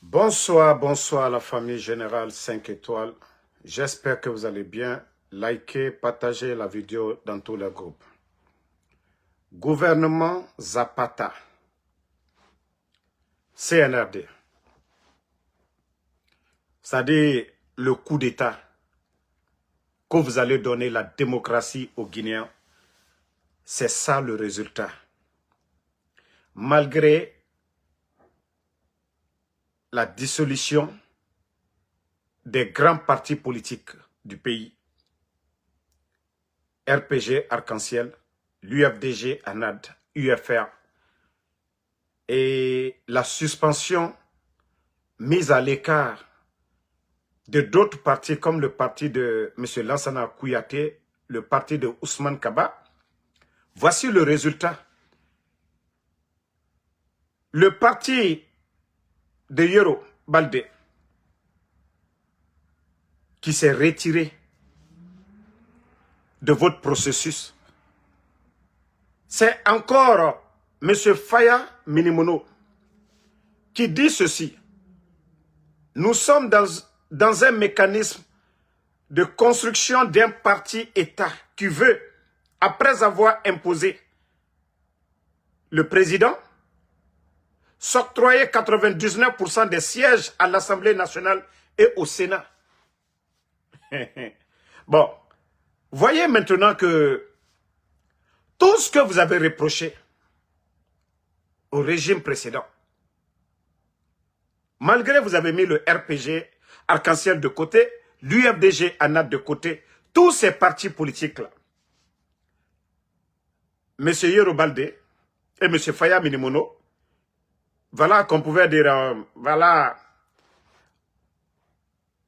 Bonsoir, bonsoir à la famille générale 5 étoiles. J'espère que vous allez bien. Likez, partagez la vidéo dans tous les groupes. Gouvernement Zapata, CNRD, c'est-à-dire le coup d'État que vous allez donner la démocratie aux Guinéens. C'est ça le résultat. Malgré la dissolution des grands partis politiques du pays, RPG Arc-en-Ciel, l'UFDG ANAD, UFR, et la suspension mise à l'écart de d'autres partis comme le parti de M. Lansana Kouyaté, le parti de Ousmane Kaba, voici le résultat. Le parti de Yoro Baldé, qui s'est retiré de votre processus, c'est encore M. Faya Minimono qui dit ceci. Nous sommes dans un mécanisme de construction d'un parti-État qui veut, après avoir imposé le président, s'octroyer 99% des sièges à l'Assemblée nationale et au Sénat. Bon, voyez maintenant que tout ce que vous avez reproché au régime précédent, malgré que vous avez mis le RPG Arc-en-Ciel de côté, l'UFDG ANAD de côté, tous ces partis politiques-là, M. Yoro Baldé et M. Faya Minimono, voilà qu'on pouvait dire, voilà,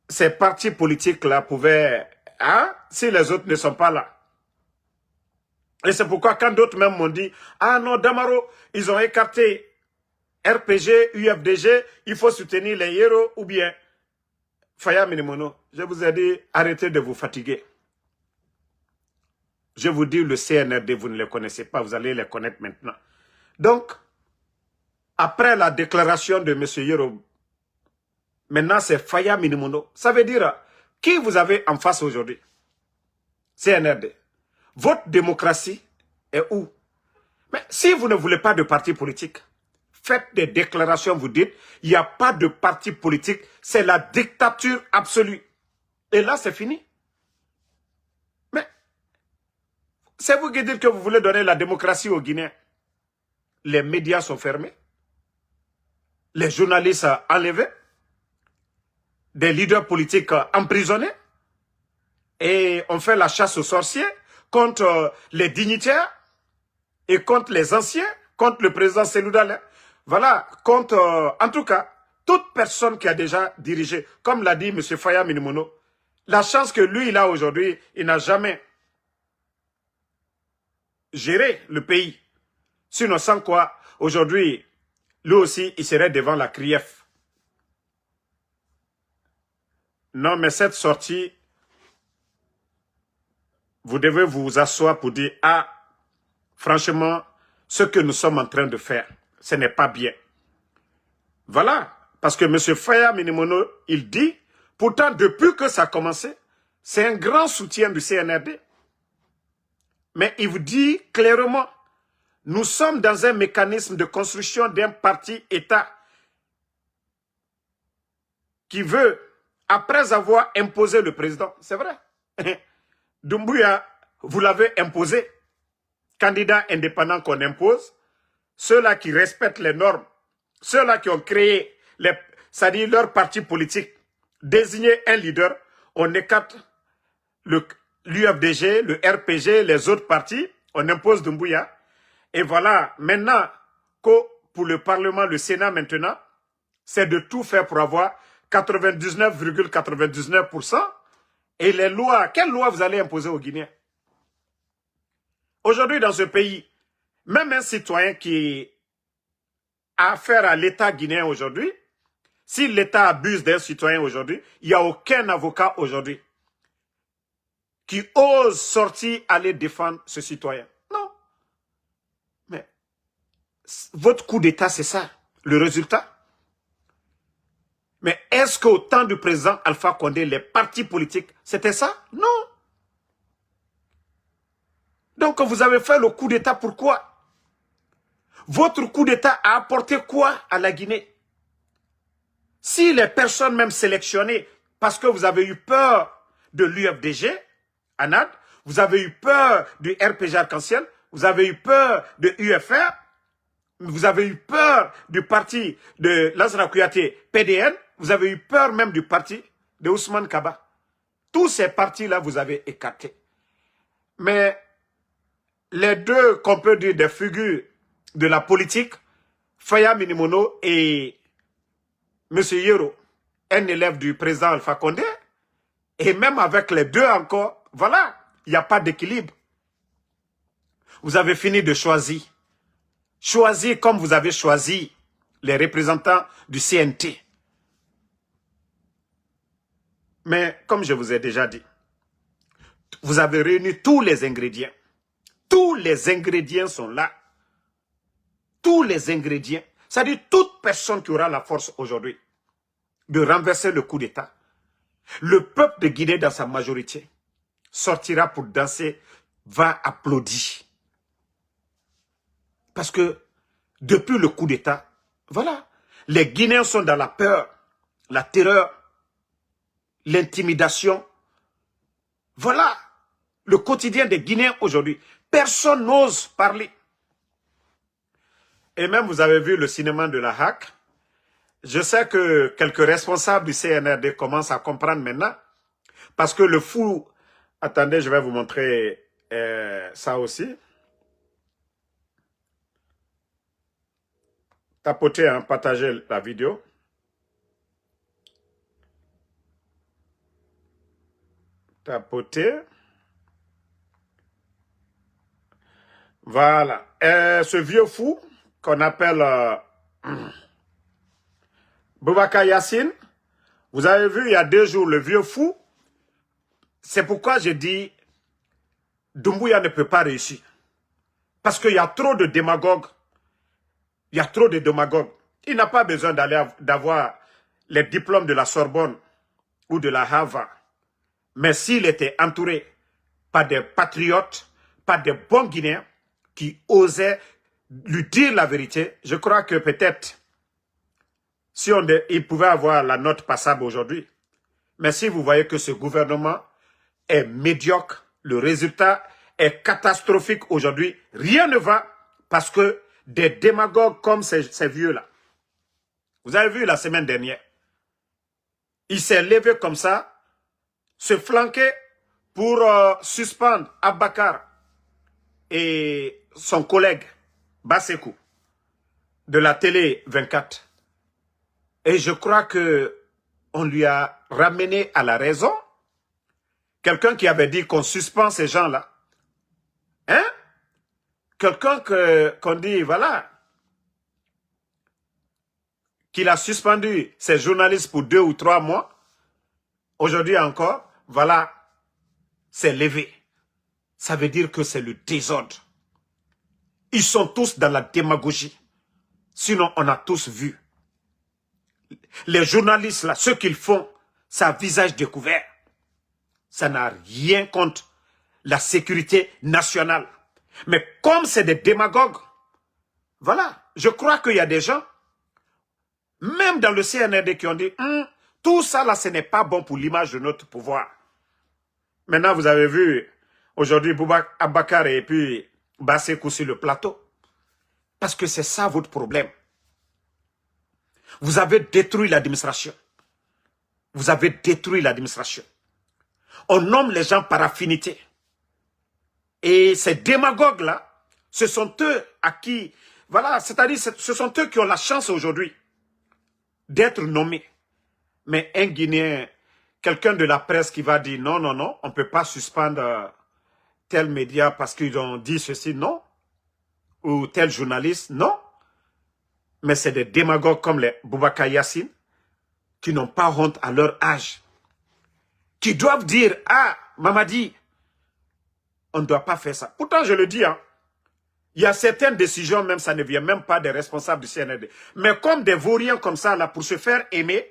ces partis politiques-là pouvaient, hein, si les autres ne sont pas là. Et c'est pourquoi quand d'autres même m'ont dit, ah non, Damaro, ils ont écarté RPG, UFDG, il faut soutenir les héros ou bien Faya Minimono. Je vous ai dit, arrêtez de vous fatiguer. Je vous dis, le CNRD, vous ne les connaissez pas, vous allez les connaître maintenant. Donc, après la déclaration de M. Yoro, maintenant c'est Faya Minimono. Ça veut dire, qui vous avez en face aujourd'hui? CNRD. Votre démocratie est où? Mais si vous ne voulez pas de parti politique, faites des déclarations, vous dites, il n'y a pas de parti politique, c'est la dictature absolue. Et là, c'est fini. Mais c'est vous qui dites que vous voulez donner la démocratie aux Guinéens. Les médias sont fermés, les journalistes enlevés, des leaders politiques emprisonnés, et on fait la chasse aux sorciers contre les dignitaires et contre les anciens, contre le président Cellou Dalein. Voilà, contre, en tout cas, toute personne qui a déjà dirigé, comme l'a dit M. Faya Minimono, la chance que lui, il a aujourd'hui, il n'a jamais géré le pays. Sinon, sans quoi, aujourd'hui, lui aussi, il serait devant la CRIEF. Non, mais cette sortie, vous devez vous asseoir pour dire, ah, franchement, ce que nous sommes en train de faire, ce n'est pas bien. Voilà, parce que M. Faya Minimono, il dit, pourtant, depuis que ça a commencé, c'est un grand soutien du CNRD. Mais il vous dit clairement, nous sommes dans un mécanisme de construction d'un parti-État qui veut, après avoir imposé le président, c'est vrai, Doumbouya, vous l'avez imposé, candidat indépendant qu'on impose, ceux-là qui respectent les normes, ceux-là qui ont créé, c'est-à-dire leur parti politique, désigner un leader, on écarte l'UFDG, le RPG, les autres partis, on impose Doumbouya. Et voilà, maintenant, que pour le Parlement, le Sénat maintenant, c'est de tout faire pour avoir 99,99%. Et les lois, quelles lois vous allez imposer aux Guinéens? Aujourd'hui, dans ce pays, même un citoyen qui a affaire à l'État guinéen aujourd'hui, si l'État abuse d'un citoyen aujourd'hui, il n'y a aucun avocat aujourd'hui qui ose sortir aller défendre ce citoyen. Non. Mais votre coup d'État, c'est ça, le résultat. Mais est-ce qu'au temps du président Alpha Condé, les partis politiques, c'était ça? Non. Donc vous avez fait le coup d'État, pourquoi? Votre coup d'État a apporté quoi à la Guinée? Si les personnes même sélectionnées, parce que vous avez eu peur de l'UFDG, ANAD, vous avez eu peur du RPG Arc-en-Ciel, vous avez eu peur de UFR, vous avez eu peur du parti de Lansana Kouyaté, PDN, vous avez eu peur même du parti de Ousmane Kaba. Tous ces partis-là, vous avez écartés. Mais les deux, qu'on peut dire, des figures de la politique, Faya Minimono et M. Yero, un élève du président Alpha Condé, et même avec les deux encore, voilà, il n'y a pas d'équilibre. Vous avez fini de choisir. Choisir comme vous avez choisi les représentants du CNT. Mais comme je vous ai déjà dit, vous avez réuni tous les ingrédients. Tous les ingrédients sont là. Tous les ingrédients. C'est-à-dire toute personne qui aura la force aujourd'hui de renverser le coup d'État, le peuple de Guinée dans sa majorité sortira pour danser, va applaudir. Parce que depuis le coup d'État, voilà, les Guinéens sont dans la peur, la terreur, l'intimidation. Voilà le quotidien des Guinéens aujourd'hui. Personne n'ose parler. Et même vous avez vu le cinéma de la HAC. Je sais que quelques responsables du CNRD commencent à comprendre maintenant. Parce que le fou... Attendez, je vais vous montrer ça aussi. Tapotez, hein, partagez la vidéo. Tapotez. Voilà. Ce vieux fou qu'on appelle Boubacar Yassine, vous avez vu il y a 2 jours le vieux fou. C'est pourquoi je dis Doumbouya ne peut pas réussir. Parce qu'il y a trop de démagogues. Il y a trop de démagogues. Il n'a pas besoin d'avoir les diplômes de la Sorbonne ou de la Harvard. Mais s'il était entouré par des patriotes, par des bons Guinéens qui osaient lui dire la vérité, je crois que peut-être si il pouvait avoir la note passable aujourd'hui. Mais si vous voyez que ce gouvernement est médiocre, le résultat est catastrophique aujourd'hui, rien ne va parce que des démagogues comme ces vieux-là. Vous avez vu la semaine dernière, il s'est levé comme ça, se flanquer pour suspendre Abakar et son collègue Basekou de la télé 24. Et je crois que on lui a ramené à la raison. Quelqu'un qui avait dit qu'on suspend ces gens-là. Hein? Quelqu'un qu'on dit, voilà, qu'il a suspendu ces journalistes pour 2 ou 3 mois. Aujourd'hui encore, voilà, c'est levé. Ça veut dire que c'est le désordre. Ils sont tous dans la démagogie. Sinon, on a tous vu. Les journalistes, là, ce qu'ils font, c'est à visage découvert. Ça n'a rien contre la sécurité nationale. Mais comme c'est des démagogues, voilà, je crois qu'il y a des gens, même dans le CNRD, qui ont dit, tout ça là, ce n'est pas bon pour l'image de notre pouvoir. Maintenant, vous avez vu, aujourd'hui, Boubacar Abakar et puis Basekou sur le plateau. Parce que c'est ça votre problème. Vous avez détruit l'administration. Vous avez détruit l'administration. On nomme les gens par affinité. Et ces démagogues-là, ce sont eux à qui... Voilà, c'est-à-dire ce sont eux qui ont la chance aujourd'hui d'être nommés. Mais un Guinéen, quelqu'un de la presse qui va dire non, non, non, on ne peut pas suspendre tel média parce qu'ils ont dit ceci, non. Ou tel journaliste, non. Mais c'est des démagogues comme les Boubacar Yassine qui n'ont pas honte à leur âge. Qui doivent dire, ah, Mamadi, on ne doit pas faire ça. Pourtant, je le dis, hein, il y a certaines décisions, même ça ne vient même pas des responsables du CNRD. Mais comme des vauriens comme ça, là, pour se faire aimer,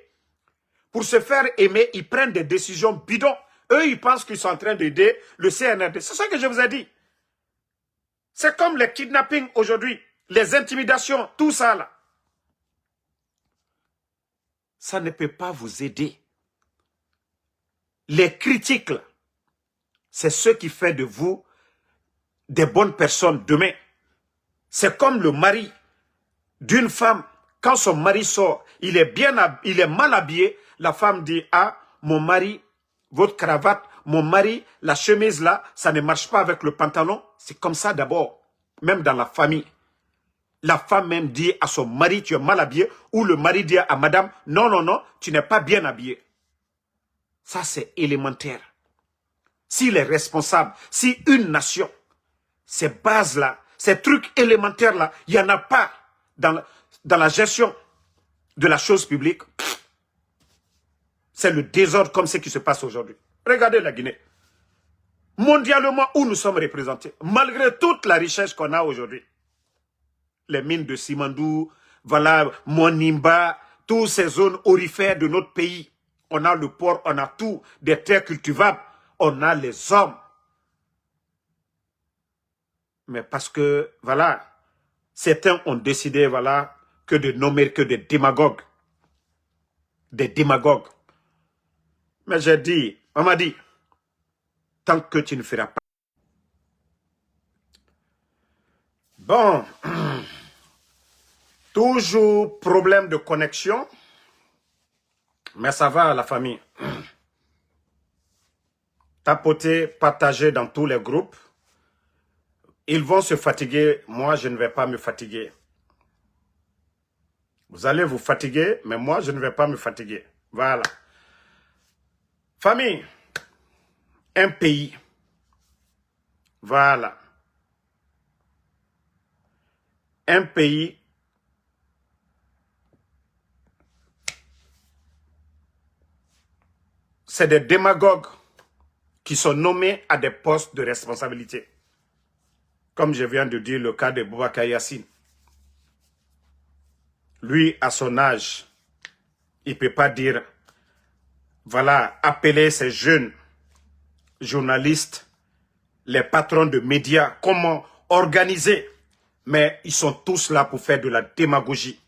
pour se faire aimer, ils prennent des décisions bidons. Eux, ils pensent qu'ils sont en train d'aider le CNRD. C'est ce que je vous ai dit. C'est comme les kidnappings aujourd'hui, les intimidations, tout ça là. Ça ne peut pas vous aider. Les critiques, c'est ce qui fait de vous des bonnes personnes demain. C'est comme le mari d'une femme. Quand son mari sort, il est mal habillé. La femme dit, ah, mon mari, votre cravate, mon mari, la chemise là, ça ne marche pas avec le pantalon. C'est comme ça d'abord, même dans la famille. La femme même dit à son mari, tu es mal habillé, ou le mari dit à madame, non, non, non, tu n'es pas bien habillé. Ça, c'est élémentaire. Si les responsables, si une nation, ces bases-là, ces trucs élémentaires-là, il n'y en a pas dans la gestion de la chose publique, c'est le désordre comme ce qui se passe aujourd'hui. Regardez la Guinée. Mondialement, où nous sommes représentés, malgré toute la richesse qu'on a aujourd'hui, les mines de Simandou, voilà, Monimba, toutes ces zones aurifères de notre pays. On a le port, on a tout, des terres cultivables, on a les hommes. Mais parce que, voilà, certains ont décidé, voilà, que de nommer que des démagogues. Des démagogues. Mais j'ai dit, on m'a dit, tant que tu ne feras pas. Bon, toujours problème de connexion, mais ça va la famille. Tapoter, partager dans tous les groupes. Ils vont se fatiguer, moi je ne vais pas me fatiguer. Vous allez vous fatiguer, mais moi je ne vais pas me fatiguer. Voilà. Famille, un pays. Voilà. Un pays. C'est des démagogues qui sont nommés à des postes de responsabilité. Comme je viens de dire le cas de Boubacar Yassine. Lui, à son âge, il ne peut pas dire, voilà, appeler ces jeunes journalistes, les patrons de médias, comment organiser. Mais ils sont tous là pour faire de la démagogie.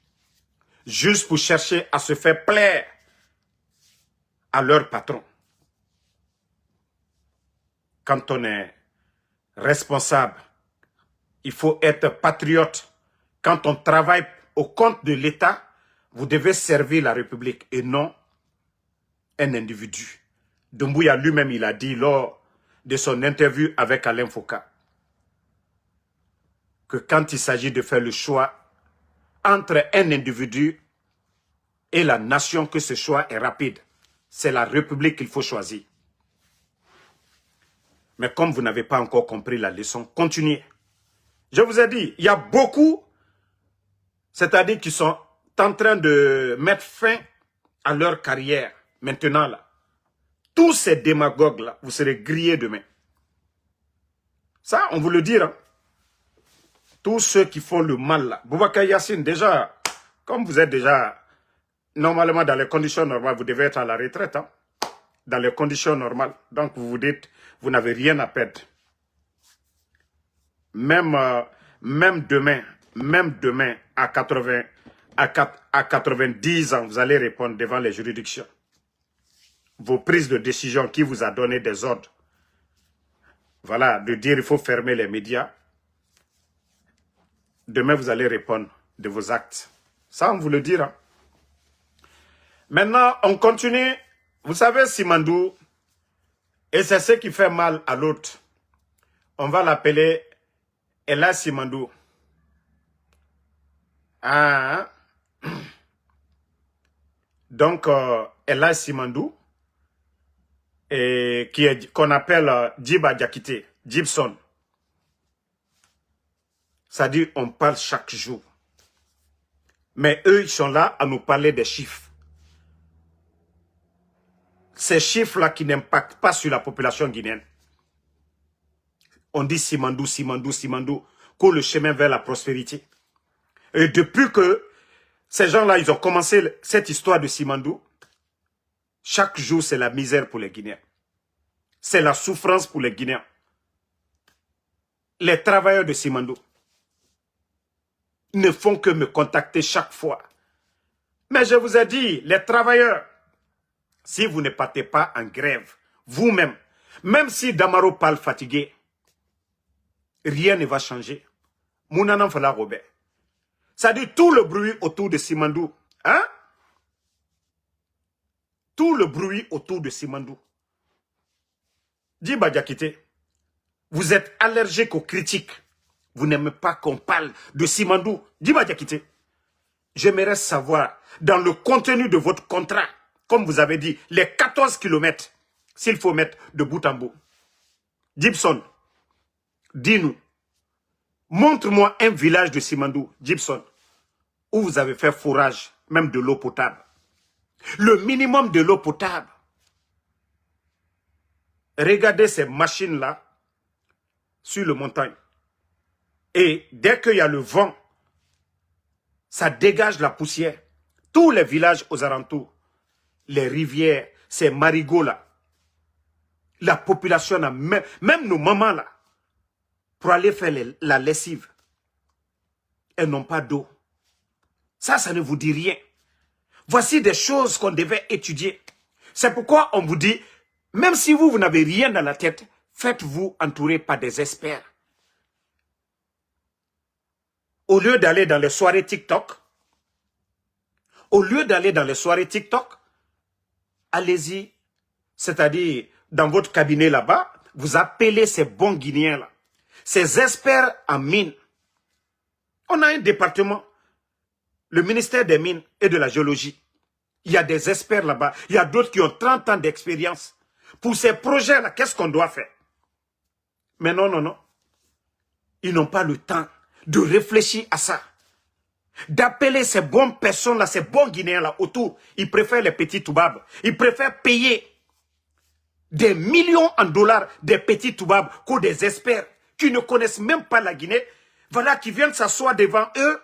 Juste pour chercher à se faire plaire à leur patron. Quand on est responsable, il faut être patriote. Quand on travaille au compte de l'État, vous devez servir la République et non un individu. Doumbouya lui-même, il a dit lors de son interview avec Alain Foucault que quand il s'agit de faire le choix entre un individu et la nation, que ce choix est rapide. C'est la République qu'il faut choisir. Mais comme vous n'avez pas encore compris la leçon, continuez. Je vous ai dit, il y a beaucoup, c'est-à-dire qui sont en train de mettre fin à leur carrière. Maintenant, là, tous ces démagogues-là, vous serez grillés demain. Ça, on vous le dit. Hein? Tous ceux qui font le mal, là. Boubacar Yassine, déjà, comme vous êtes déjà, normalement, dans les conditions normales, vous devez être à la retraite. Hein? Dans les conditions normales. Donc, vous vous dites, vous n'avez rien à perdre. Même demain, à 90 ans, vous allez répondre devant les juridictions. Vos prises de décision qui vous a donné des ordres. Voilà, de dire il faut fermer les médias. Demain, vous allez répondre de vos actes. Ça, on vous le dira. Maintenant, on continue. Vous savez, Simandou, et c'est ce qui fait mal à l'autre. On va l'appeler Ella Simandou. Ah, donc, Ella Simandou, qu'on appelle Djiba Diakité, Gibson. Ça dit, on parle chaque jour. Mais eux, ils sont là à nous parler des chiffres. Ces chiffres-là qui n'impactent pas sur la population guinéenne. On dit Simandou, Simandou, Simandou, court le chemin vers la prospérité. Et depuis que ces gens-là, ils ont commencé cette histoire de Simandou, Chaque jour, c'est la misère pour les Guinéens. C'est la souffrance pour les Guinéens. Les travailleurs de Simandou ne font que me contacter chaque fois. Mais je vous ai dit, les travailleurs, si vous ne partez pas en grève, vous-même, même si Damaro parle fatigué, rien ne va changer. Mounana Fala Robert. Ça dit tout le bruit autour de Simandou. Hein? Tout le bruit autour de Simandou. Djiba Diakité, vous êtes allergique aux critiques. Vous n'aimez pas qu'on parle de Simandou. Djiba Diakité, j'aimerais savoir, dans le contenu de votre contrat, comme vous avez dit, les 14 kilomètres, s'il faut mettre de bout en bout. Gibson, dis-nous, montre-moi un village de Simandou, Gibson, où vous avez fait fourrage, même de l'eau potable. Le minimum de l'eau potable. Regardez ces machines-là sur le montagne. Et dès qu'il y a le vent, ça dégage la poussière. Tous les villages aux alentours, les rivières, ces marigots-là, la population, même nos mamans-là, pour aller faire la lessive, elles n'ont pas d'eau. Ça ne vous dit rien. Voici des choses qu'on devait étudier. C'est pourquoi on vous dit, même si vous n'avez rien dans la tête, faites-vous entourer par des experts. Au lieu d'aller dans les soirées TikTok, allez-y, c'est-à-dire dans votre cabinet là-bas, vous appelez ces bons Guinéens-là, ces experts en mines. On a un département, le ministère des Mines et de la Géologie. Il y a des experts là-bas, il y a d'autres qui ont 30 ans d'expérience. Pour ces projets-là, qu'est-ce qu'on doit faire? Mais non, non, non. Ils n'ont pas le temps de réfléchir à ça. D'appeler ces bonnes personnes-là, ces bons Guinéens-là autour. Ils préfèrent les petits toubabs. Ils préfèrent payer des millions en dollars des petits toubabs que des experts qui ne connaissent même pas la Guinée. Voilà, qui viennent s'asseoir devant eux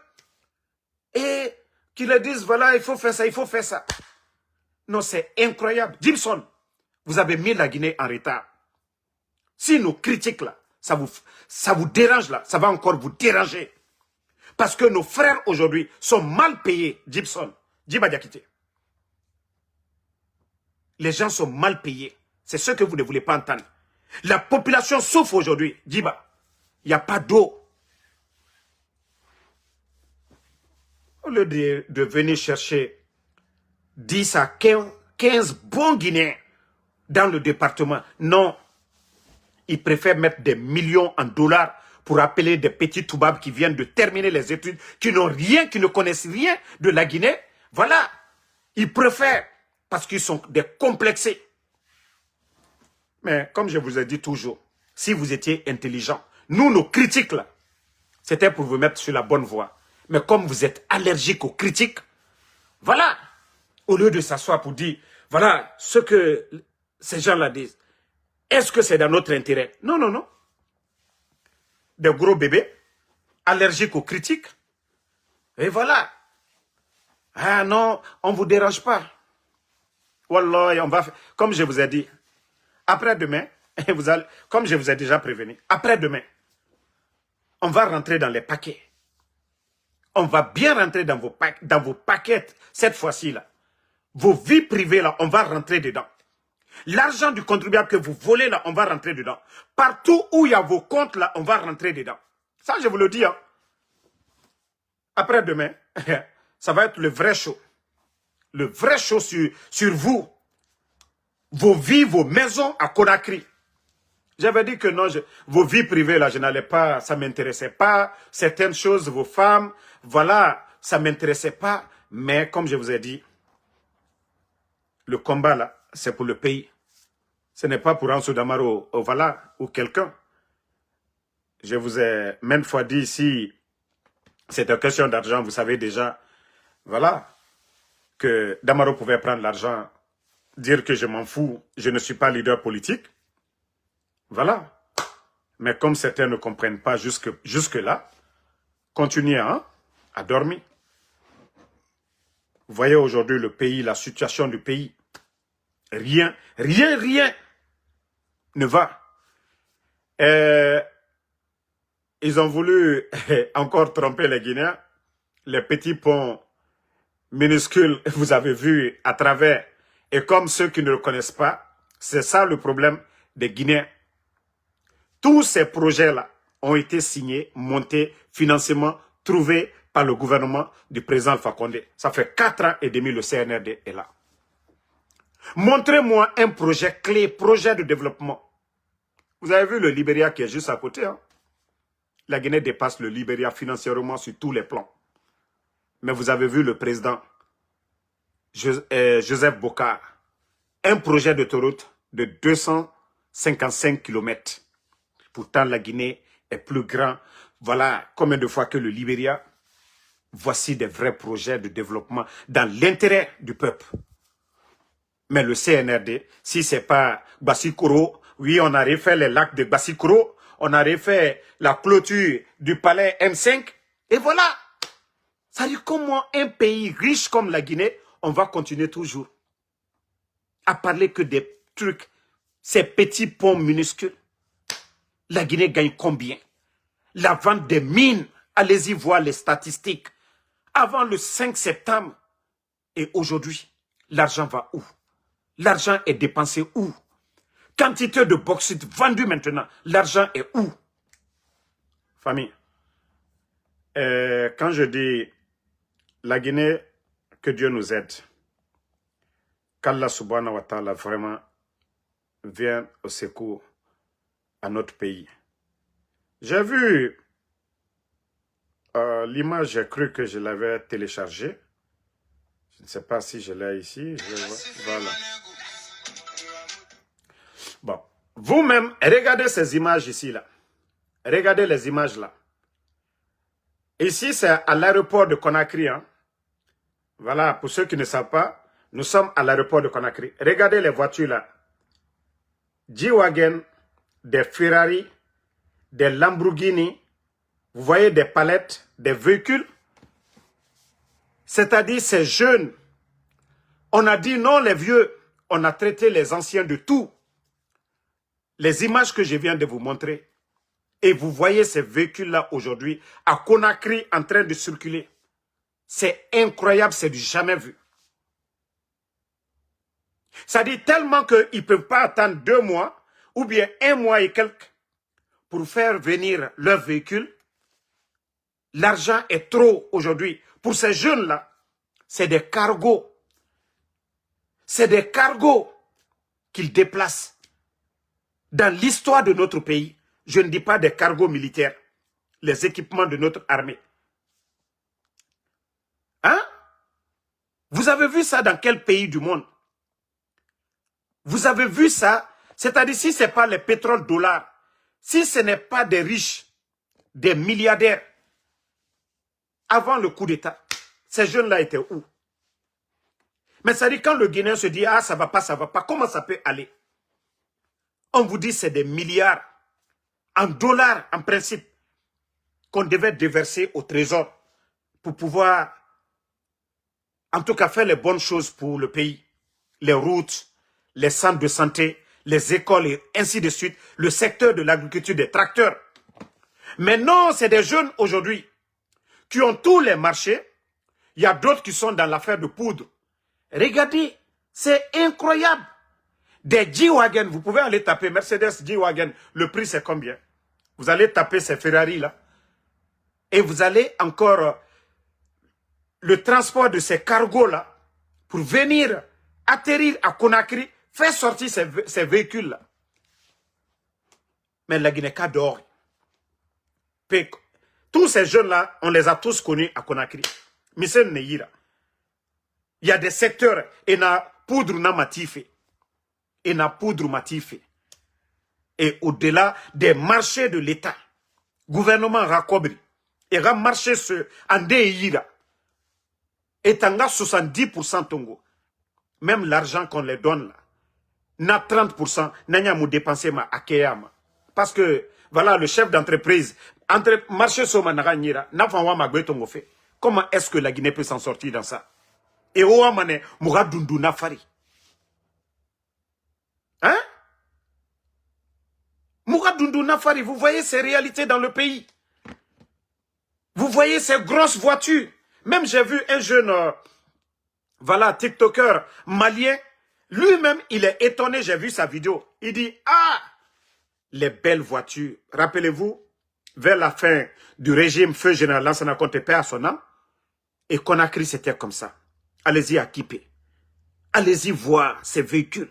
et qui leur disent, voilà, il faut faire ça, il faut faire ça. Non, c'est incroyable. Gibson, vous avez mis la Guinée en retard. Si nos critiques là, ça vous dérange là, ça va encore vous déranger. Parce que nos frères aujourd'hui sont mal payés, Gibson, Djiba Diakité. Les gens sont mal payés. C'est ce que vous ne voulez pas entendre. La population souffre aujourd'hui, Djiba. Il n'y a pas d'eau. Au lieu de venir chercher 10 à 15 bons Guinéens dans le département, non. Ils préfèrent mettre des millions en dollars pour appeler des petits toubabs qui viennent de terminer les études, qui n'ont rien, qui ne connaissent rien de la Guinée. Voilà. Ils préfèrent, parce qu'ils sont des complexés. Mais comme je vous ai dit toujours, si vous étiez intelligent, nous, nos critiques là, c'était pour vous mettre sur la bonne voie. Mais comme vous êtes allergique aux critiques, voilà. Au lieu de s'asseoir pour dire, voilà ce que ces gens-là disent. Est-ce que c'est dans notre intérêt? Non, non, non. Des gros bébés, allergiques aux critiques. Et voilà. Ah non, on ne vous dérange pas. Wallah, on va faire, comme je vous ai dit, après-demain, comme je vous ai déjà prévenu, après-demain, on va rentrer dans les paquets. On va bien rentrer dans vos paquets cette fois-ci là. Vos vies privées là, on va rentrer dedans. L'argent du contribuable que vous volez là, on va rentrer dedans. Partout où il y a vos comptes là, on va rentrer dedans. Ça, je vous le dis. Hein. Après-demain, ça va être le vrai show. Le vrai show sur vous. Vos vies, vos maisons à Conakry. J'avais dit que non, vos vies privées là, je n'allais pas, ça ne m'intéressait pas. Certaines choses, vos femmes, voilà, ça ne m'intéressait pas. Mais comme je vous ai dit, le combat là, c'est pour le pays. Ce n'est pas pour Ansou Damaro, voilà, ou quelqu'un. Je vous ai maintes fois dit ici, c'est une question d'argent, vous savez déjà, voilà, que Damaro pouvait prendre l'argent, dire que je m'en fous, je ne suis pas leader politique. Voilà. Mais comme certains ne comprennent pas jusque-là, continuez hein, à dormir. Vous voyez aujourd'hui le pays, la situation du pays. Rien ne va. Ils ont voulu encore tromper les Guinéens. Les petits ponts minuscules, vous avez vu à travers. Et comme ceux qui ne le connaissent pas, c'est ça le problème des Guinéens. Tous ces projets-là ont été signés, montés, financement, trouvés par le gouvernement du président Alpha Condé. Ça fait 4 ans et demi le CNRD est là. Montrez-moi un projet clé, projet de développement. Vous avez vu le Libéria qui est juste à côté. Hein? La Guinée dépasse le Libéria financièrement sur tous les plans. Mais vous avez vu le président Joseph Bocar. Un projet d'autoroute de 255 km. Pourtant, la Guinée est plus grand. Voilà combien de fois que le Libéria. Voici des vrais projets de développement dans l'intérêt du peuple. Mais le CNRD, si ce n'est pas Bassikoro, oui, on a refait les lacs de Bassikoro, on a refait la clôture du palais M5, et voilà. Ça dit comment un pays riche comme la Guinée, on va continuer toujours à parler que des trucs, ces petits ponts minuscules. La Guinée gagne combien? La vente des mines, allez-y voir les statistiques. Avant le 5 septembre et aujourd'hui, l'argent va où? L'argent est dépensé où? Quantité de bauxite vendue maintenant, l'argent est où? Famille, quand je dis la Guinée, que Dieu nous aide, qu'Allah subhanahu wa ta'ala vraiment vienne au secours à notre pays. J'ai vu l'image, j'ai cru que je l'avais téléchargée. Je ne sais pas si je l'ai ici. Voilà. Bon. Vous-même, regardez ces images ici, là. Regardez les images là. Ici, c'est à l'aéroport de Conakry. Hein. Voilà, pour ceux qui ne savent pas, nous sommes à l'aéroport de Conakry. Regardez les voitures là. G-Wagon, des Ferrari, des Lamborghini. Vous voyez des palettes, des véhicules. C'est-à-dire ces jeunes. On a dit non les vieux. On a traité les anciens de tout. Les images que je viens de vous montrer. Et vous voyez ces véhicules-là aujourd'hui à Conakry en train de circuler. C'est incroyable, c'est du jamais vu. Ça dit tellement qu'ils ne peuvent pas attendre 2 mois ou bien 1 mois et quelques pour faire venir leur véhicule. L'argent est trop aujourd'hui. Pour ces jeunes-là, c'est des cargos. C'est des cargos qu'ils déplacent. Dans l'histoire de notre pays, je ne dis pas des cargos militaires, les équipements de notre armée. Hein? Vous avez vu ça dans quel pays du monde? Vous avez vu ça? C'est-à-dire si ce n'est pas les pétroles dollars, si ce n'est pas des riches, des milliardaires, avant le coup d'État, ces jeunes-là étaient où? Mais ça dit quand le Guinéen se dit, ah ça va pas, comment ça peut aller? On vous dit c'est des milliards en dollars en principe qu'on devait déverser au trésor pour pouvoir en tout cas faire les bonnes choses pour le pays. Les routes, les centres de santé, les écoles et ainsi de suite, le secteur de l'agriculture, des tracteurs. Mais non, c'est des jeunes aujourd'hui qui ont tous les marchés. Il y a d'autres qui sont dans l'affaire de poudre. Regardez, c'est incroyable. Des G-Wagon, vous pouvez aller taper Mercedes G-Wagon, le prix c'est combien? Vous allez taper ces Ferrari là. Et vous allez encore le transport de ces cargos là pour venir atterrir à Conakry, faire sortir ces véhicules là. Mais la Guinée-Ca dort. Tous ces jeunes là, on les a tous connus à Conakry. Michel Neyira. Il y a des secteurs, et na poudre na matifé. Et na poudre matifé. Et au-delà des marchés de l'État, gouvernement Rakobri, et ra marché ce Ande Yira, et tanga 70% Tongo. Même l'argent qu'on les donne là, na 30%, n'a mou dépensé ma akeyama. Parce que, voilà, le chef d'entreprise, entre marché soma nara n'a pas ma Tongo fait. Comment est-ce que la Guinée peut s'en sortir dans ça? Et ouamane moura dundu nafari. Hein? Mouradou Nafari, vous voyez ces réalités dans le pays. Vous voyez ces grosses voitures. Même j'ai vu un jeune, voilà, TikToker malien. Lui-même, il est étonné, j'ai vu sa vidéo. Il dit, ah, les belles voitures. Rappelez-vous, vers la fin du régime feu général Lansana Conté paix à son âme, et Conakry, c'était comme ça. Allez-y à Kipé. Allez-y voir ces véhicules.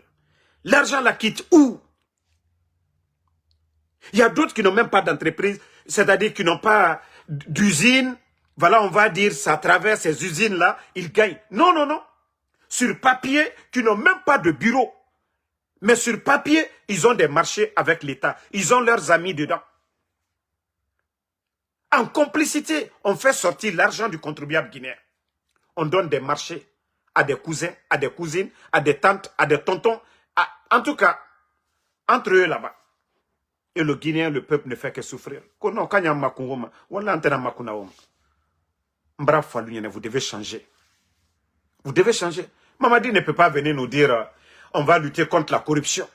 L'argent la quitte où? Il y a d'autres qui n'ont même pas d'entreprise, c'est-à-dire qui n'ont pas d'usine. Voilà, on va dire, ça à travers ces usines-là, ils gagnent. Non, non, non. Sur papier, qui n'ont même pas de bureau. Mais sur papier, ils ont des marchés avec l'État. Ils ont leurs amis dedans. En complicité, on fait sortir l'argent du contribuable guinéen. On donne des marchés à des cousins, à des cousines, à des tantes, à des tontons. En tout cas, entre eux là-bas. Et le Guinéen, le peuple ne fait que souffrir. Vous devez changer. Vous devez changer. Mamadi ne peut pas venir nous dire on va lutter contre la corruption.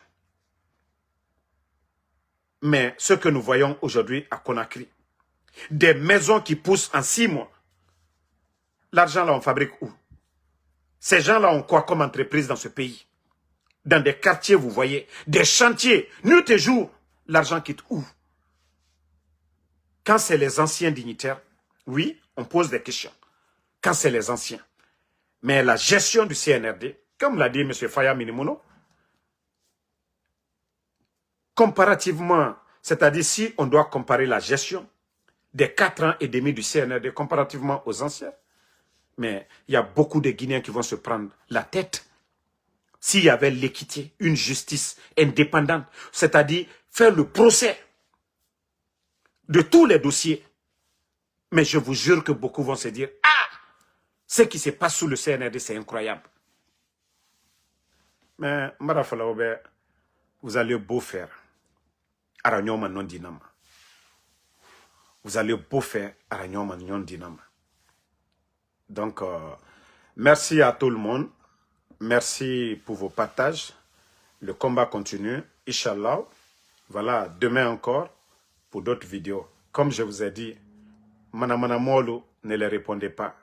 Mais ce que nous voyons aujourd'hui à Conakry, des maisons qui poussent en 6 mois, l'argent là on fabrique où? Ces gens-là ont quoi comme entreprise dans ce pays? Dans des quartiers, vous voyez, des chantiers, nuit et jour, l'argent quitte où? Quand c'est les anciens dignitaires, oui, on pose des questions. Quand c'est les anciens. Mais la gestion du CNRD, comme l'a dit M. Faya Minimono, comparativement, c'est-à-dire si on doit comparer la gestion des 4 ans et demi du CNRD comparativement aux anciens, mais il y a beaucoup de Guinéens qui vont se prendre la tête. S'il y avait l'équité, une justice indépendante, c'est-à-dire faire le procès de tous les dossiers, mais je vous jure que beaucoup vont se dire, ah, ce qui se passe sous le CNRD, c'est incroyable. Mais, Marafalaoube, vous allez beau faire. Aranyoma non dinama. Vous allez beau faire. Aranyoma non dinama. Donc, merci à tout le monde. Merci pour vos partages. Le combat continue. Inch'Allah. Voilà, demain encore pour d'autres vidéos. Comme je vous ai dit, Manamana Molo, ne les répondez pas.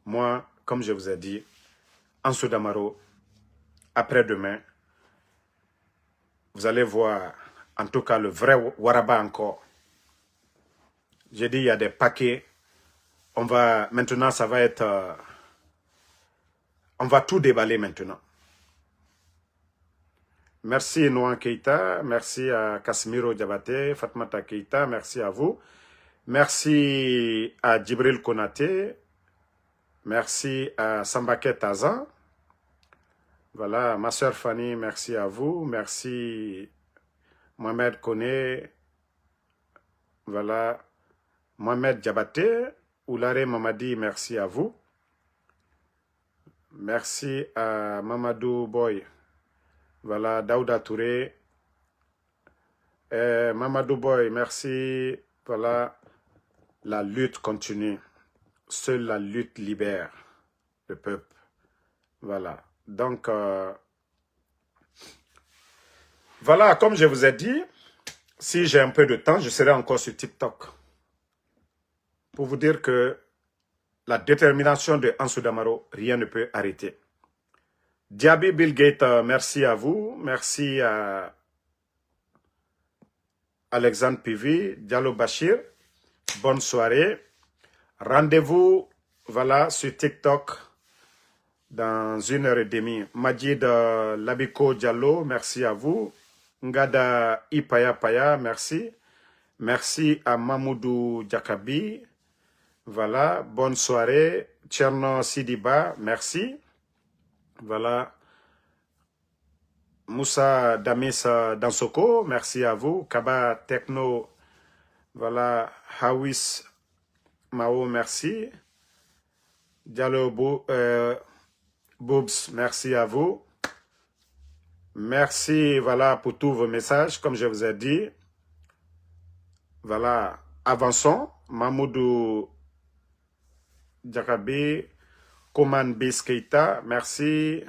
Moi, comme je vous ai dit, Ansou Damaro, après-demain, vous allez voir, en tout cas, le vrai Waraba encore. J'ai dit, il y a des paquets. Maintenant, ça va être... on va tout déballer maintenant. Merci Nouan Keita, merci à Casimiro Diabaté, Fatmata Keita, merci à vous. Merci à Djibril Konaté, merci à Sambake Tazan. Voilà, ma soeur Fanny, merci à vous. Merci Mohamed Kone. Voilà, Mohamed Diabaté. Oulare Mamadi, merci à vous. Merci à Mamadou Boy. Voilà, Daouda Touré. Mamadou Boy, merci. Voilà, la lutte continue. Seule la lutte libère le peuple. Voilà. Donc, voilà, comme je vous ai dit, si j'ai un peu de temps, je serai encore sur TikTok. Pour vous dire que la détermination de Ansou Damaro, rien ne peut arrêter. Diaby Bill Gates, merci à vous. Merci à Alexandre Pivi, Diallo Bachir. Bonne soirée. Rendez-vous, voilà, sur TikTok dans 1h30. Majid Labiko Diallo, merci à vous. Ngada Ipaya Paya, merci. Merci à Mamoudou Diakabi. Voilà, bonne soirée. Tcherno Sidiba, merci. Voilà. Moussa Damis Dansoko, merci à vous. Kaba Techno, voilà. Hawis Mao, merci. Diallo Boobs, merci à vous. Merci, voilà, pour tous vos messages, comme je vous ai dit. Voilà, avançons. Mamoudou Diakabi, Koman Biskeita, merci.